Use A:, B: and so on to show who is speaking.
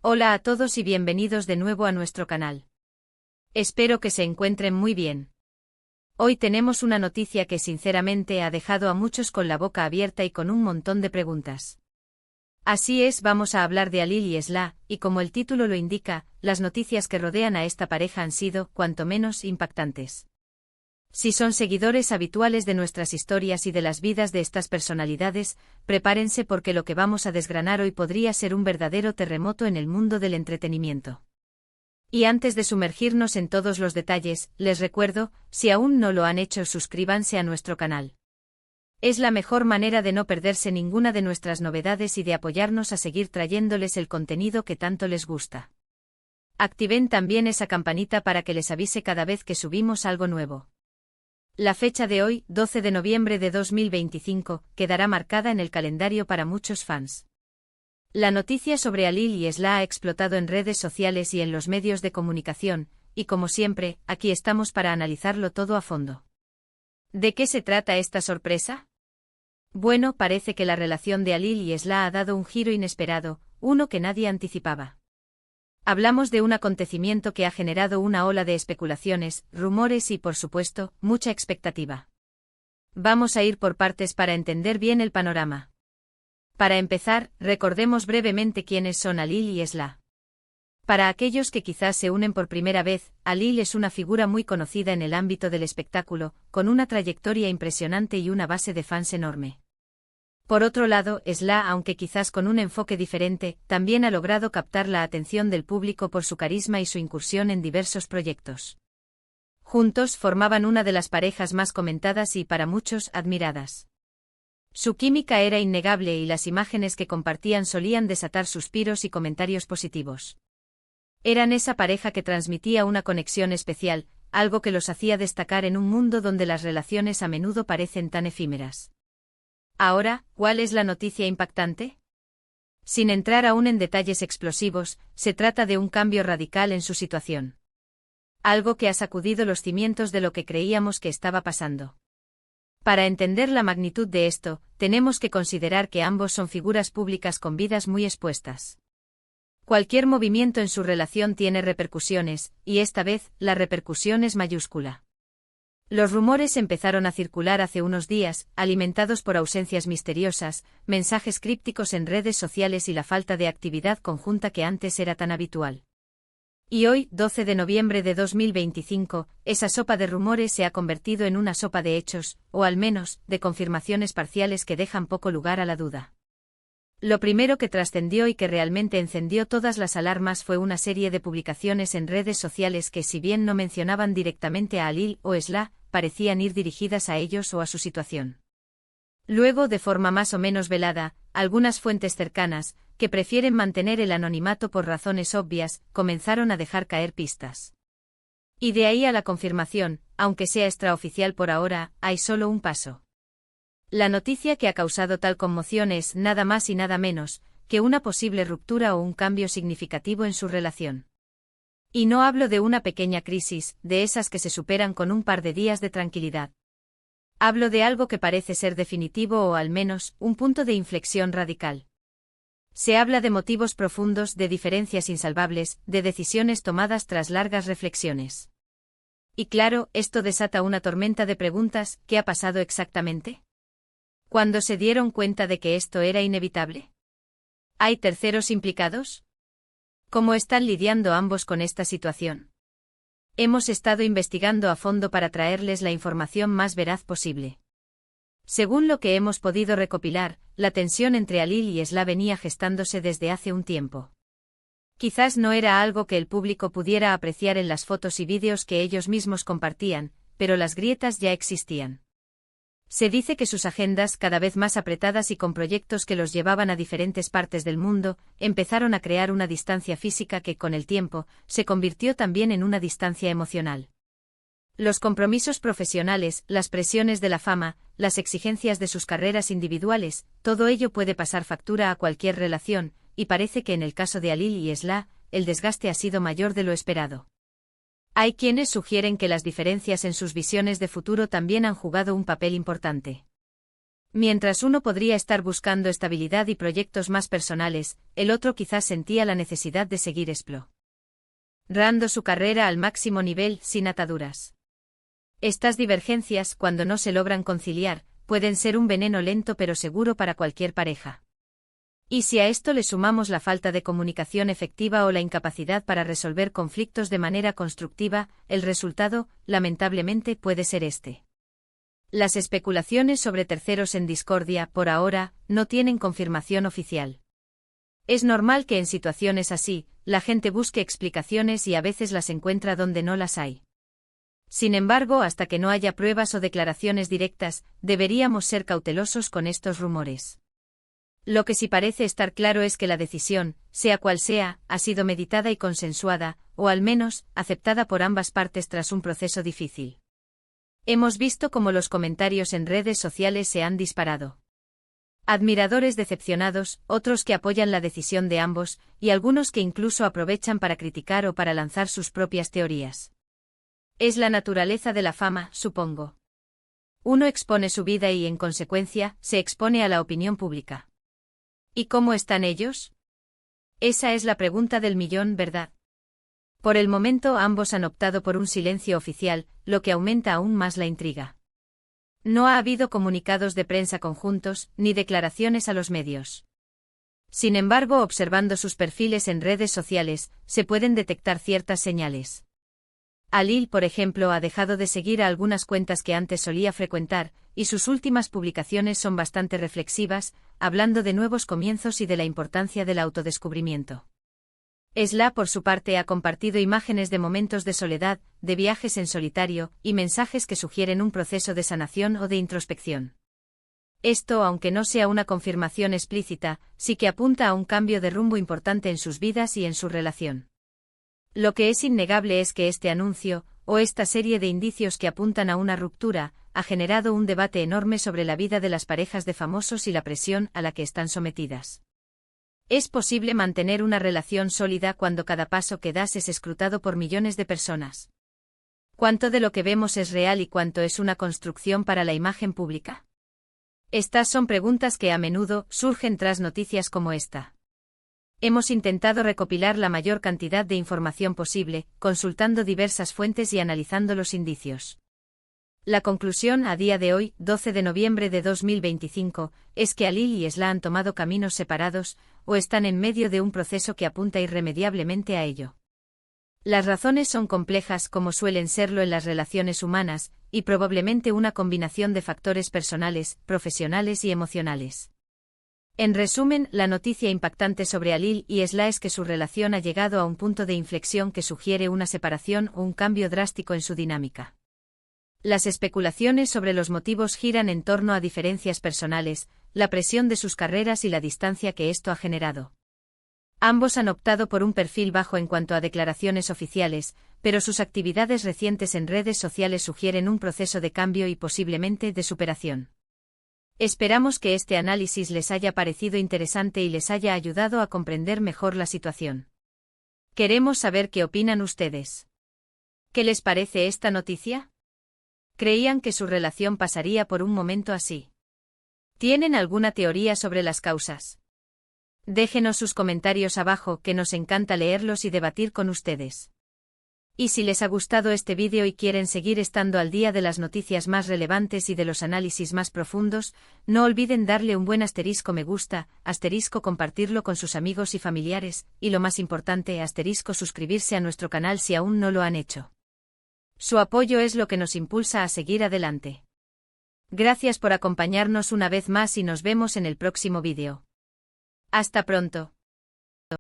A: Hola a todos y bienvenidos de nuevo a nuestro canal. Espero que se encuentren muy bien. Hoy tenemos una noticia que sinceramente ha dejado a muchos con la boca abierta y con un montón de preguntas. Así es, vamos a hablar de Halil y Sla, y como el título lo indica, las noticias que rodean a esta pareja han sido, cuanto menos, impactantes. Si son seguidores habituales de nuestras historias y de las vidas de estas personalidades, prepárense porque lo que vamos a desgranar hoy podría ser un verdadero terremoto en el mundo del entretenimiento. Y antes de sumergirnos en todos los detalles, les recuerdo, si aún no lo han hecho, suscríbanse a nuestro canal. Es la mejor manera de no perderse ninguna de nuestras novedades y de apoyarnos a seguir trayéndoles el contenido que tanto les gusta. Activen también esa campanita para que les avise cada vez que subimos algo nuevo. La fecha de hoy, 12 de noviembre de 2025, quedará marcada en el calendario para muchos fans. La noticia sobre Halil y Sla ha explotado en redes sociales y en los medios de comunicación, y como siempre, aquí estamos para analizarlo todo a fondo. ¿De qué se trata esta sorpresa? Bueno, parece que la relación de Halil y Sla ha dado un giro inesperado, uno que nadie anticipaba. Hablamos de un acontecimiento que ha generado una ola de especulaciones, rumores y, por supuesto, mucha expectativa. Vamos a ir por partes para entender bien el panorama. Para empezar, recordemos brevemente quiénes son Halil y Sla. Para aquellos que quizás se unen por primera vez, Halil es una figura muy conocida en el ámbito del espectáculo, con una trayectoria impresionante y una base de fans enorme. Por otro lado, Sla, aunque quizás con un enfoque diferente, también ha logrado captar la atención del público por su carisma y su incursión en diversos proyectos. Juntos formaban una de las parejas más comentadas y, para muchos, admiradas. Su química era innegable y las imágenes que compartían solían desatar suspiros y comentarios positivos. Eran esa pareja que transmitía una conexión especial, algo que los hacía destacar en un mundo donde las relaciones a menudo parecen tan efímeras. Ahora, ¿cuál es la noticia impactante? Sin entrar aún en detalles explosivos, se trata de un cambio radical en su situación. Algo que ha sacudido los cimientos de lo que creíamos que estaba pasando. Para entender la magnitud de esto, tenemos que considerar que ambos son figuras públicas con vidas muy expuestas. Cualquier movimiento en su relación tiene repercusiones, y esta vez, la repercusión es mayúscula. Los rumores empezaron a circular hace unos días, alimentados por ausencias misteriosas, mensajes crípticos en redes sociales y la falta de actividad conjunta que antes era tan habitual. Y hoy, 12 de noviembre de 2025, esa sopa de rumores se ha convertido en una sopa de hechos, o al menos, de confirmaciones parciales que dejan poco lugar a la duda. Lo primero que trascendió y que realmente encendió todas las alarmas fue una serie de publicaciones en redes sociales que, si bien no mencionaban directamente a Halil o Sla, parecían ir dirigidas a ellos o a su situación. Luego, de forma más o menos velada, algunas fuentes cercanas, que prefieren mantener el anonimato por razones obvias, comenzaron a dejar caer pistas. Y de ahí a la confirmación, aunque sea extraoficial por ahora, hay solo un paso. La noticia que ha causado tal conmoción es, nada más y nada menos, que una posible ruptura o un cambio significativo en su relación. Y no hablo de una pequeña crisis, de esas que se superan con un par de días de tranquilidad. Hablo de algo que parece ser definitivo o al menos, un punto de inflexión radical. Se habla de motivos profundos, de diferencias insalvables, de decisiones tomadas tras largas reflexiones. Y claro, esto desata una tormenta de preguntas: ¿qué ha pasado exactamente? ¿Cuándo se dieron cuenta de que esto era inevitable? ¿Hay terceros implicados? ¿Cómo están lidiando ambos con esta situación? Hemos estado investigando a fondo para traerles la información más veraz posible. Según lo que hemos podido recopilar, la tensión entre Halil y Sla venía gestándose desde hace un tiempo. Quizás no era algo que el público pudiera apreciar en las fotos y vídeos que ellos mismos compartían, pero las grietas ya existían. Se dice que sus agendas, cada vez más apretadas y con proyectos que los llevaban a diferentes partes del mundo, empezaron a crear una distancia física que, con el tiempo, se convirtió también en una distancia emocional. Los compromisos profesionales, las presiones de la fama, las exigencias de sus carreras individuales, todo ello puede pasar factura a cualquier relación, y parece que en el caso de Halil y Sla, el desgaste ha sido mayor de lo esperado. Hay quienes sugieren que las diferencias en sus visiones de futuro también han jugado un papel importante. Mientras uno podría estar buscando estabilidad y proyectos más personales, el otro quizás sentía la necesidad de seguir explorando su carrera al máximo nivel, sin ataduras. Estas divergencias, cuando no se logran conciliar, pueden ser un veneno lento pero seguro para cualquier pareja. Y si a esto le sumamos la falta de comunicación efectiva o la incapacidad para resolver conflictos de manera constructiva, el resultado, lamentablemente, puede ser este. Las especulaciones sobre terceros en discordia, por ahora, no tienen confirmación oficial. Es normal que en situaciones así, la gente busque explicaciones y a veces las encuentra donde no las hay. Sin embargo, hasta que no haya pruebas o declaraciones directas, deberíamos ser cautelosos con estos rumores. Lo que sí parece estar claro es que la decisión, sea cual sea, ha sido meditada y consensuada, o al menos, aceptada por ambas partes tras un proceso difícil. Hemos visto cómo los comentarios en redes sociales se han disparado. Admiradores decepcionados, otros que apoyan la decisión de ambos, y algunos que incluso aprovechan para criticar o para lanzar sus propias teorías. Es la naturaleza de la fama, supongo. Uno expone su vida y, en consecuencia, se expone a la opinión pública. ¿Y cómo están ellos? Esa es la pregunta del millón, ¿verdad? Por el momento ambos han optado por un silencio oficial, lo que aumenta aún más la intriga. No ha habido comunicados de prensa conjuntos, ni declaraciones a los medios. Sin embargo, observando sus perfiles en redes sociales, se pueden detectar ciertas señales. Alil, por ejemplo, ha dejado de seguir a algunas cuentas que antes solía frecuentar, y sus últimas publicaciones son bastante reflexivas, hablando de nuevos comienzos y de la importancia del autodescubrimiento. Esla, por su parte, ha compartido imágenes de momentos de soledad, de viajes en solitario, y mensajes que sugieren un proceso de sanación o de introspección. Esto, aunque no sea una confirmación explícita, sí que apunta a un cambio de rumbo importante en sus vidas y en su relación. Lo que es innegable es que este anuncio, o esta serie de indicios que apuntan a una ruptura, ha generado un debate enorme sobre la vida de las parejas de famosos y la presión a la que están sometidas. ¿Es posible mantener una relación sólida cuando cada paso que das es escrutado por millones de personas? ¿Cuánto de lo que vemos es real y cuánto es una construcción para la imagen pública? Estas son preguntas que a menudo surgen tras noticias como esta. Hemos intentado recopilar la mayor cantidad de información posible, consultando diversas fuentes y analizando los indicios. La conclusión a día de hoy, 12 de noviembre de 2025, es que Alil y Esla han tomado caminos separados, o están en medio de un proceso que apunta irremediablemente a ello. Las razones son complejas como suelen serlo en las relaciones humanas, y probablemente una combinación de factores personales, profesionales y emocionales. En resumen, la noticia impactante sobre Alil y Esla es que su relación ha llegado a un punto de inflexión que sugiere una separación o un cambio drástico en su dinámica. Las especulaciones sobre los motivos giran en torno a diferencias personales, la presión de sus carreras y la distancia que esto ha generado. Ambos han optado por un perfil bajo en cuanto a declaraciones oficiales, pero sus actividades recientes en redes sociales sugieren un proceso de cambio y posiblemente de superación. Esperamos que este análisis les haya parecido interesante y les haya ayudado a comprender mejor la situación. Queremos saber qué opinan ustedes. ¿Qué les parece esta noticia? ¿Creían que su relación pasaría por un momento así? ¿Tienen alguna teoría sobre las causas? Déjenos sus comentarios abajo, que nos encanta leerlos y debatir con ustedes. Y si les ha gustado este vídeo y quieren seguir estando al día de las noticias más relevantes y de los análisis más profundos, no olviden darle un buen asterisco me gusta, asterisco compartirlo con sus amigos y familiares, y lo más importante, asterisco suscribirse a nuestro canal si aún no lo han hecho. Su apoyo es lo que nos impulsa a seguir adelante. Gracias por acompañarnos una vez más y nos vemos en el próximo vídeo. Hasta pronto.